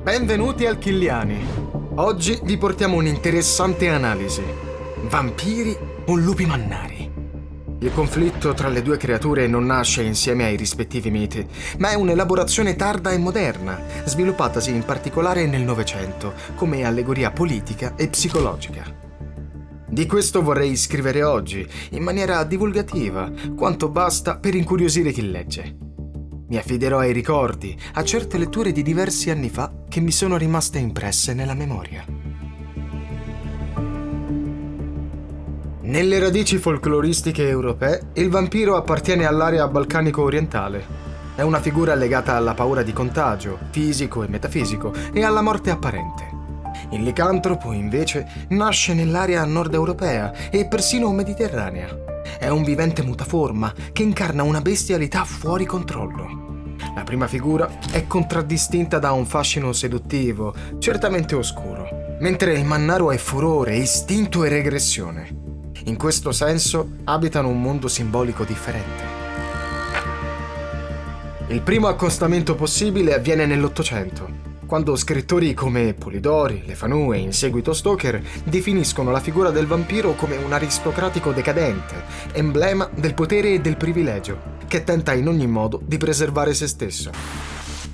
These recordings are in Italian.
Benvenuti al Killiani. Oggi vi portiamo un'interessante analisi. Vampiri o lupi mannari? Il conflitto tra le due creature non nasce insieme ai rispettivi miti, ma è un'elaborazione tarda e moderna, sviluppatasi in particolare nel Novecento come allegoria politica e psicologica. Di questo vorrei scrivere oggi, in maniera divulgativa, quanto basta per incuriosire chi legge. Mi affiderò ai ricordi, a certe letture di diversi anni fa che mi sono rimaste impresse nella memoria. Nelle radici folcloristiche europee, il vampiro appartiene all'area balcanico orientale. È una figura legata alla paura di contagio, fisico e metafisico, e alla morte apparente. Il licantropo, invece, nasce nell'area nord europea e persino mediterranea. È un vivente mutaforma che incarna una bestialità fuori controllo. La prima figura è contraddistinta da un fascino seduttivo, certamente oscuro, mentre il mannaro è furore, istinto e regressione. In questo senso abitano un mondo simbolico differente. Il primo accostamento possibile avviene nell'Ottocento, quando scrittori come Polidori, Le Fanu e in seguito Stoker definiscono la figura del vampiro come un aristocratico decadente, emblema del potere e del privilegio, che tenta in ogni modo di preservare se stesso.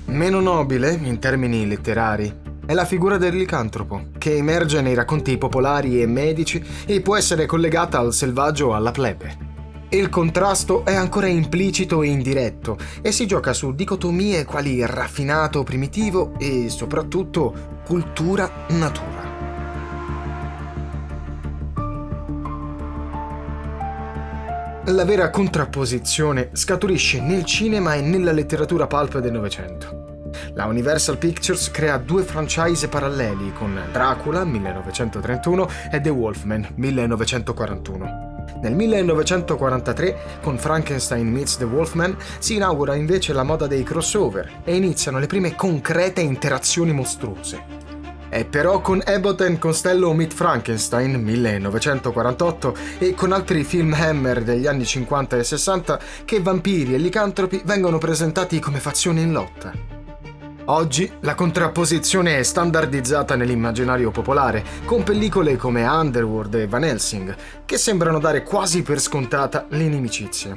Meno nobile, in termini letterari, è la figura del licantropo, che emerge nei racconti popolari e medici e può essere collegata al selvaggio o alla plebe. Il contrasto è ancora implicito e indiretto e si gioca su dicotomie quali raffinato primitivo e soprattutto cultura-natura. La vera contrapposizione scaturisce nel cinema e nella letteratura pulp del Novecento. La Universal Pictures crea due franchise paralleli con Dracula 1931 e The Wolfman 1941. Nel 1943, con Frankenstein meets The Wolfman, si inaugura invece la moda dei crossover e iniziano le prime concrete interazioni mostruose. È però con Abbott and Costello Meet Frankenstein 1948 e con altri film Hammer degli anni 50 e 60 che vampiri e licantropi vengono presentati come fazioni in lotta. Oggi la contrapposizione è standardizzata nell'immaginario popolare, con pellicole come Underworld e Van Helsing, che sembrano dare quasi per scontata l'inimicizia.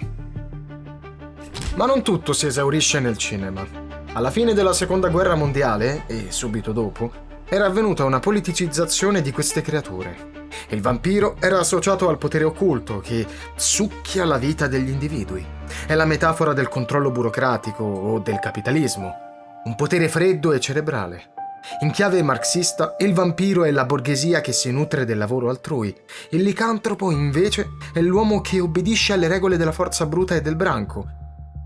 Ma non tutto si esaurisce nel cinema. Alla fine della Seconda Guerra Mondiale, e subito dopo, era avvenuta una politicizzazione di queste creature. Il vampiro era associato al potere occulto che succhia la vita degli individui. È la metafora del controllo burocratico o del capitalismo. Un potere freddo e cerebrale. In chiave marxista, il vampiro è la borghesia che si nutre del lavoro altrui. Il licantropo, invece, è l'uomo che obbedisce alle regole della forza bruta e del branco.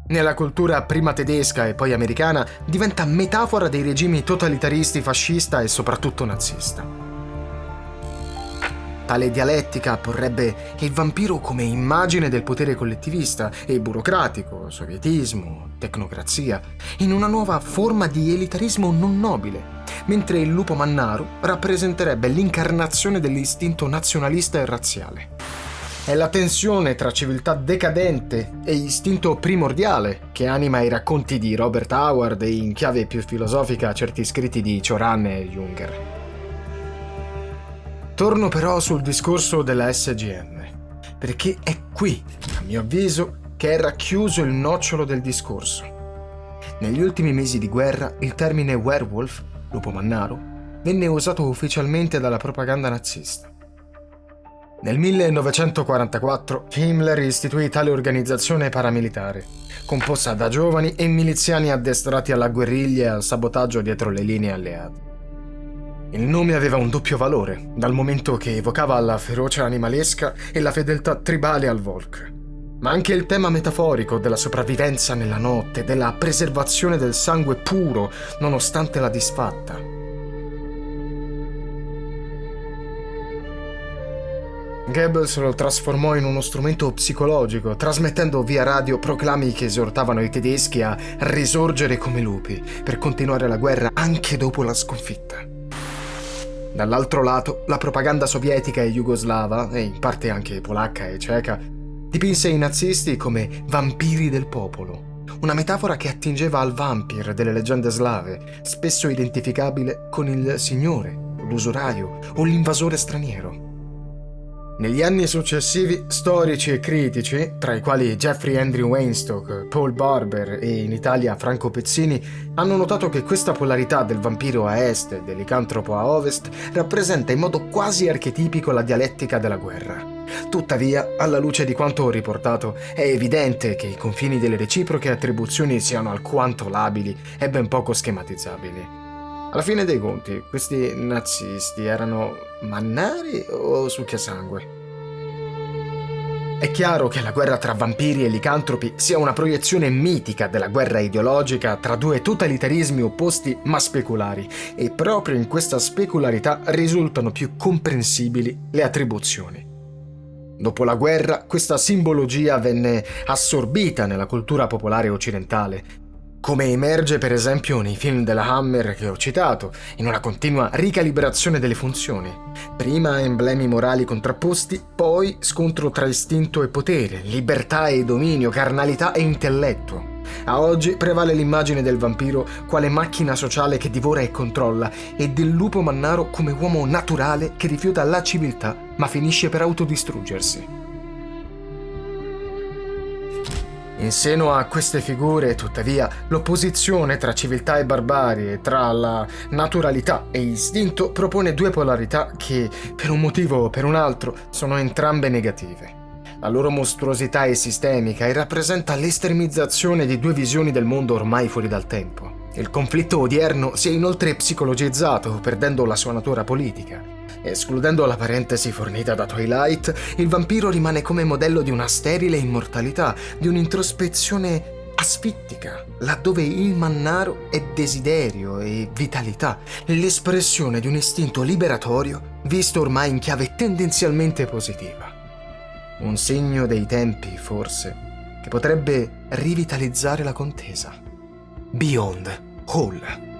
Nella cultura prima tedesca e poi americana, diventa metafora dei regimi totalitaristi fascista e soprattutto nazista. Tale dialettica porrebbe il vampiro come immagine del potere collettivista e burocratico, sovietismo, tecnocrazia, in una nuova forma di elitarismo non nobile, mentre il lupo mannaro rappresenterebbe l'incarnazione dell'istinto nazionalista e razziale. È la tensione tra civiltà decadente e istinto primordiale che anima i racconti di Robert Howard e in chiave più filosofica certi scritti di Cioran e Junger. Torno però sul discorso della SGM, perché è qui, a mio avviso, che è racchiuso il nocciolo del discorso. Negli ultimi mesi di guerra, il termine werewolf, lupo mannaro, venne usato ufficialmente dalla propaganda nazista. Nel 1944 Himmler istituì tale organizzazione paramilitare, composta da giovani e miliziani addestrati alla guerriglia e al sabotaggio dietro le linee alleate. Il nome aveva un doppio valore, dal momento che evocava la ferocia animalesca e la fedeltà tribale al Volk, ma anche il tema metaforico della sopravvivenza nella notte, della preservazione del sangue puro nonostante la disfatta. Goebbels lo trasformò in uno strumento psicologico, trasmettendo via radio proclami che esortavano i tedeschi a risorgere come lupi per continuare la guerra anche dopo la sconfitta. Dall'altro lato, la propaganda sovietica e jugoslava, e in parte anche polacca e ceca, dipinse i nazisti come vampiri del popolo, una metafora che attingeva al vampir delle leggende slave, spesso identificabile con il signore, l'usuraio o l'invasore straniero. Negli anni successivi, storici e critici, tra i quali Jeffrey Andrew Weinstock, Paul Barber e in Italia Franco Pezzini, hanno notato che questa polarità del vampiro a est e del licantropo a ovest rappresenta in modo quasi archetipico la dialettica della guerra. Tuttavia, alla luce di quanto ho riportato, è evidente che i confini delle reciproche attribuzioni siano alquanto labili e ben poco schematizzabili. Alla fine dei conti, questi nazisti erano mannari o succhiasangue? È chiaro che la guerra tra vampiri e licantropi sia una proiezione mitica della guerra ideologica tra due totalitarismi opposti ma speculari, e proprio in questa specularità risultano più comprensibili le attribuzioni. Dopo la guerra, questa simbologia venne assorbita nella cultura popolare occidentale, come emerge per esempio nei film della Hammer che ho citato, in una continua ricalibrazione delle funzioni. Prima emblemi morali contrapposti, poi scontro tra istinto e potere, libertà e dominio, carnalità e intelletto. A oggi prevale l'immagine del vampiro quale macchina sociale che divora e controlla, e del lupo mannaro come uomo naturale che rifiuta la civiltà ma finisce per autodistruggersi. In seno a queste figure, tuttavia, l'opposizione tra civiltà e barbarie, tra la naturalità e istinto, propone due polarità che, per un motivo o per un altro, sono entrambe negative. La loro mostruosità è sistemica e rappresenta l'estremizzazione di due visioni del mondo ormai fuori dal tempo. Il conflitto odierno si è inoltre psicologizzato, perdendo la sua natura politica. Escludendo la parentesi fornita da Twilight, il vampiro rimane come modello di una sterile immortalità, di un'introspezione asfittica, laddove il mannaro è desiderio e vitalità, l'espressione di un istinto liberatorio visto ormai in chiave tendenzialmente positiva. Un segno dei tempi, forse, che potrebbe rivitalizzare la contesa. Beyond Hall.